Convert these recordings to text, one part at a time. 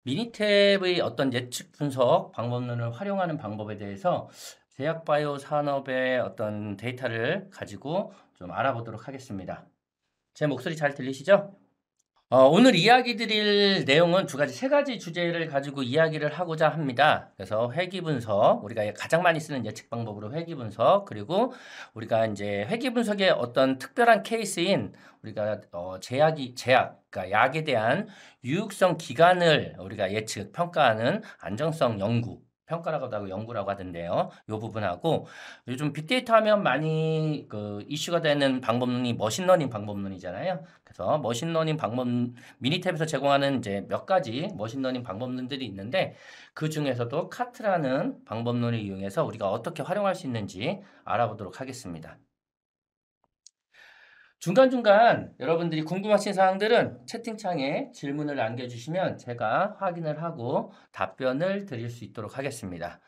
미니탭의 어떤 예측 분석 방법론을 활용하는 방법에 대해서 제약바이오 산업의 어떤 데이터를 가지고 좀 알아보도록 하겠습니다. 제 목소리 잘 들리시죠? 오늘 이야기 드릴 내용은 세 가지 주제를 가지고 이야기를 하고자 합니다. 그래서 회귀 분석, 우리가 가장 많이 쓰는 예측 방법으로 회귀 분석, 그리고 우리가 이제 회귀 분석의 어떤 특별한 케이스인 우리가 그러니까 약에 대한 유효성 기간을 우리가 예측, 평가하는 안정성 연구, 평가라고도 하고 연구라고 하던데요. 이 부분하고 요즘 빅데이터 하면 많이 그 이슈가 되는 방법론이 머신러닝 방법론이잖아요. 그래서 머신러닝 방법 미니탭에서 제공하는 이제 몇 가지 머신러닝 방법론들이 있는데 그 중에서도 카트라는 방법론을 이용해서 우리가 어떻게 활용할 수 있는지 알아보도록 하겠습니다. 중간중간 여러분들이 궁금하신 사항들은 채팅창에 질문을 남겨주시면 제가 확인을 하고 답변을 드릴 수 있도록 하겠습니다.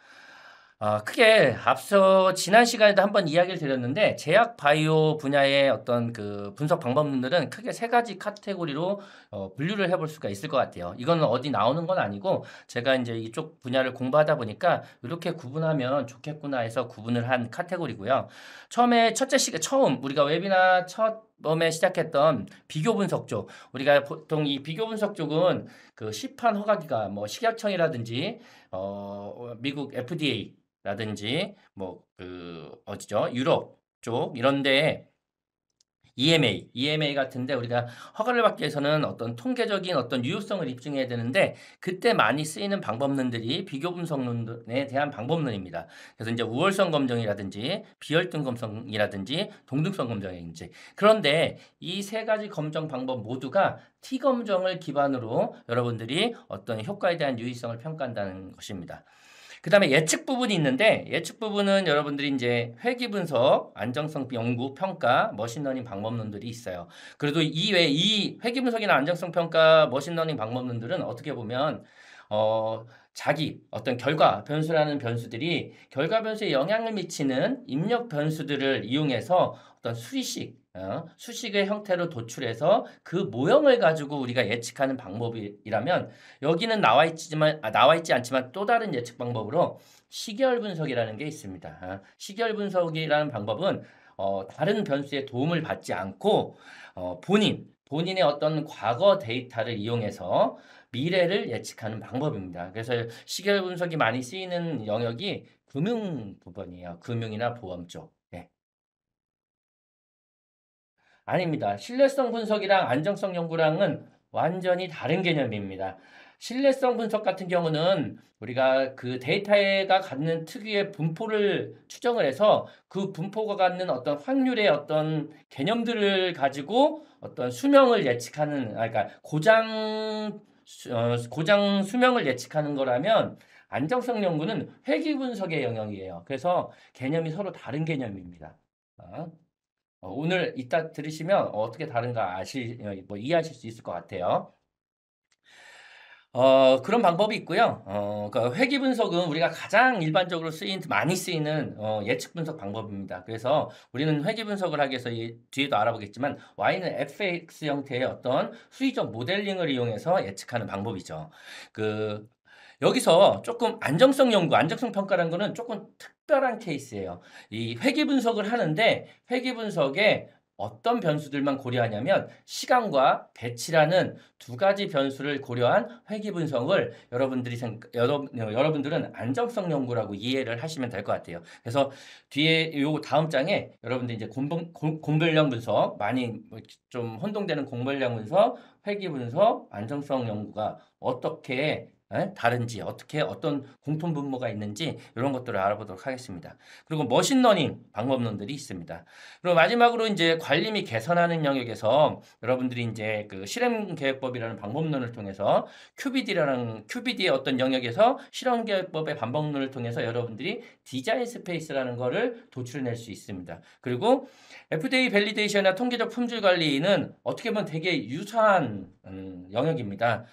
크게 앞서 지난 시간에도 한번 이야기를 드렸는데 제약 바이오 분야의 어떤 그 분석 방법론들은 크게 세 가지 카테고리로 분류를 해볼 수가 있을 것 같아요. 이거는 어디 나오는 건 아니고 제가 이제 이쪽 분야를 공부하다 보니까 이렇게 구분하면 좋겠구나 해서 구분을 한 카테고리고요. 처음 우리가 웨비나 첫 범에 시작했던 비교 분석 쪽, 우리가 보통 이 비교 분석 쪽은 그 시판 허가기가 뭐 식약청이라든지 미국 FDA 라든지 뭐 그 어디죠? 유럽 쪽 이런데 EMA 같은데 우리가 허가를 받기 위해서는 어떤 통계적인 어떤 유효성을 입증해야 되는데 그때 많이 쓰이는 방법론들이 비교 분석론에 대한 방법론입니다. 그래서 이제 우월성 검정이라든지 비혈등 검정이라든지 동등성 검정인지 그런데 이 세 가지 검정 방법 모두가 T 검정을 기반으로 여러분들이 어떤 효과에 대한 유의성을 평가한다는 것입니다. 그 다음에 예측 부분이 있는데 예측 부분은 여러분들이 이제 회귀 분석, 안정성 연구, 평가, 머신러닝 방법론들이 있어요. 그래도 이 회귀 분석이나 안정성 평가, 머신러닝 방법론들은 어떻게 보면 자기 어떤 결과 변수라는 변수들이 결과 변수에 영향을 미치는 입력 변수들을 이용해서 어떤 수식의 형태로 도출해서 그 모형을 가지고 우리가 예측하는 방법이라면 여기는 나와 있지 않지만 또 다른 예측 방법으로 시계열 분석이라는 게 있습니다. 시계열 분석이라는 방법은 다른 변수의 도움을 받지 않고 본인의 어떤 과거 데이터를 이용해서 미래를 예측하는 방법입니다. 그래서 시계열 분석이 많이 쓰이는 영역이 금융 부분이에요. 금융이나 보험 쪽. 예. 아닙니다. 신뢰성 분석이랑 안정성 연구랑은 완전히 다른 개념입니다. 신뢰성 분석 같은 경우는 우리가 그 데이터가 갖는 특유의 분포를 추정을 해서 그 분포가 갖는 어떤 확률의 어떤 개념들을 가지고 어떤 수명을 예측하는, 그러니까 고장 수명을 예측하는 거라면 안정성 연구는 회귀 분석의 영역이에요. 그래서 개념이 서로 다른 개념입니다. 오늘 이따 들으시면 어떻게 다른가 이해하실 수 있을 것 같아요. 그런 방법이 있고요. 그 회귀 분석은 우리가 가장 일반적으로 많이 쓰이는 예측 분석 방법입니다. 그래서 우리는 회귀 분석을 하기 위해서 뒤에도 알아보겠지만 Y는 fx 형태의 어떤 수위적 모델링을 이용해서 예측하는 방법이죠. 그 여기서 조금 안정성 평가라는 거는 조금 특별한 케이스예요. 이 회귀 분석을 하는데 회귀 분석에 어떤 변수들만 고려하냐면 시간과 배치라는 두 가지 변수를 고려한 회귀 분석을 여러분들은 안정성 연구라고 이해를 하시면 될 것 같아요. 그래서 뒤에 요 다음 장에 여러분들 이제 공별량 분석 많이 좀 혼동되는 공별량 분석, 회귀 분석, 안정성 연구가 어떻게 다른지 어떤 공통 분모가 있는지 이런 것들을 알아보도록 하겠습니다. 그리고 머신러닝 방법론들이 있습니다. 그리고 마지막으로 이제 관리 및 개선하는 영역에서 여러분들이 이제 그 실행 계획법이라는 방법론을 통해서 QBD의 어떤 영역에서 실행 계획법의 방법론을 통해서 여러분들이 디자인 스페이스라는 거를 도출해낼 수 있습니다. 그리고 FDA 밸리데이션이나 통계적 품질 관리는 어떻게 보면 되게 유사한 영역입니다.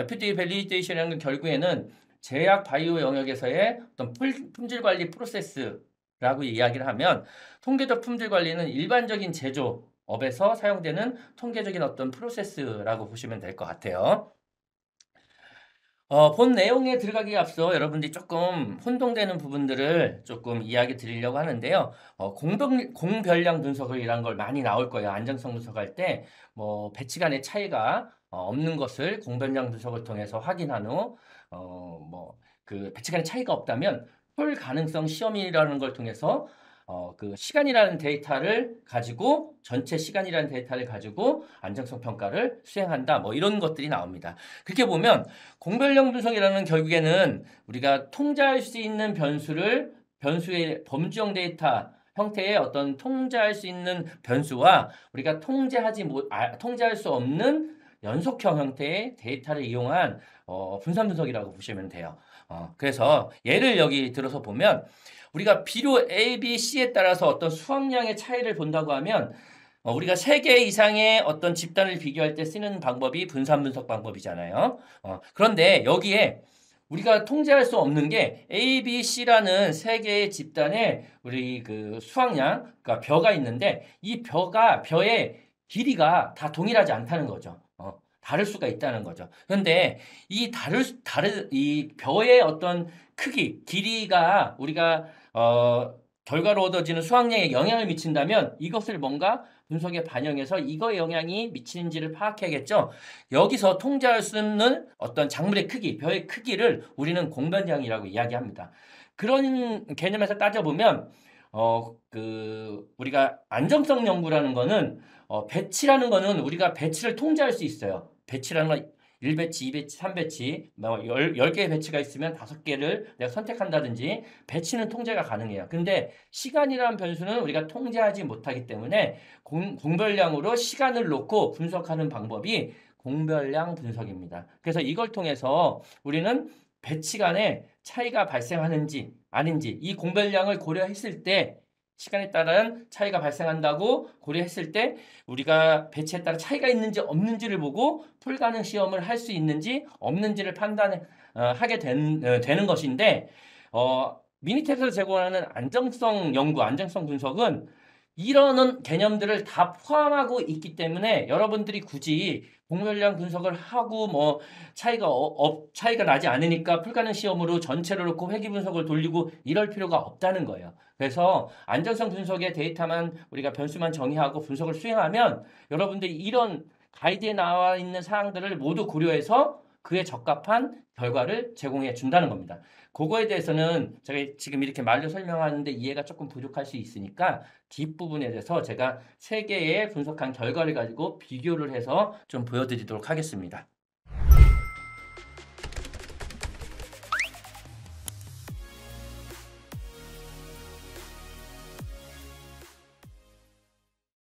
FDA 밸리데이션이라는 건 결국에는 제약 바이오 영역에서의 어떤 품질 관리 프로세스라고 이야기를 하면 통계적 품질 관리는 일반적인 제조업에서 사용되는 통계적인 어떤 프로세스라고 보시면 될 것 같아요. 본 내용에 들어가기에 앞서 여러분들이 조금 혼동되는 부분들을 조금 이야기 드리려고 하는데요. 공별량 분석이라는 걸 많이 나올 거예요. 안정성 분석할 때, 배치 간의 차이가 없는 것을 공별량 분석을 통해서 확인한 후, 배치 간의 차이가 없다면, 홀 가능성 시험이라는 걸 통해서 그 시간이라는 데이터를 가지고 전체 시간이라는 데이터를 가지고 안정성 평가를 수행한다. 이런 것들이 나옵니다. 그렇게 보면 공별령 분석이라는 결국에는 우리가 통제할 수 있는 변수의 범주형 데이터 형태의 어떤 통제할 수 있는 변수와 우리가 통제할 수 없는 연속형 형태의 데이터를 이용한 분산 분석이라고 보시면 돼요. 그래서 예를 여기 들어서 보면 우리가 비료 A, B, C에 따라서 어떤 수확량의 차이를 본다고 하면 우리가 3개 이상의 어떤 집단을 비교할 때 쓰는 방법이 분산 분석 방법이잖아요. 그런데 여기에 우리가 통제할 수 없는 게 A, B, C라는 3개의 집단에 우리 그 수확량, 그러니까 벼가 있는데 이 벼의 길이가 다 동일하지 않다는 거죠. 다를 수가 있다는 거죠. 그런데 이 벼의 어떤 크기, 길이가 우리가 결과로 얻어지는 수확량에 영향을 미친다면 이것을 뭔가 분석에 반영해서 이거에 영향이 미치는지를 파악해야겠죠. 여기서 통제할 수 있는 어떤 작물의 크기, 벼의 크기를 우리는 공변량이라고 이야기합니다. 그런 개념에서 따져보면 우리가 안정성 연구라는 거는 배치라는 거는 우리가 배치를 통제할 수 있어요. 배치라는 건 1배치, 2배치, 3배치, 10개의 배치가 있으면 5개를 내가 선택한다든지 배치는 통제가 가능해요. 근데 시간이라는 변수는 우리가 통제하지 못하기 때문에 공별량으로 시간을 놓고 분석하는 방법이 공별량 분석입니다. 그래서 이걸 통해서 우리는 배치 간에 차이가 발생하는지 아닌지 이 공별량을 고려했을 때 시간에 따른 차이가 발생한다고 고려했을 때 우리가 배치에 따라 차이가 있는지 없는지를 보고 풀가능 시험을 할 수 있는지 없는지를 판단하게 되는 것인데 미니텍에서 제공하는 안정성 연구, 안정성 분석은 이런 개념들을 다 포함하고 있기 때문에 여러분들이 굳이 공별량 분석을 하고 차이가 나지 않으니까 풀가능 시험으로 전체를 놓고 회귀 분석을 돌리고 이럴 필요가 없다는 거예요. 그래서 안정성 분석의 데이터만 우리가 변수만 정의하고 분석을 수행하면 여러분들이 이런 가이드에 나와 있는 사항들을 모두 고려해서 그에 적합한 결과를 제공해 준다는 겁니다. 그거에 대해서는 제가 지금 이렇게 말로 설명하는데 이해가 조금 부족할 수 있으니까 뒷부분에 대해서 제가 3개의 분석한 결과를 가지고 비교를 해서 좀 보여드리도록 하겠습니다.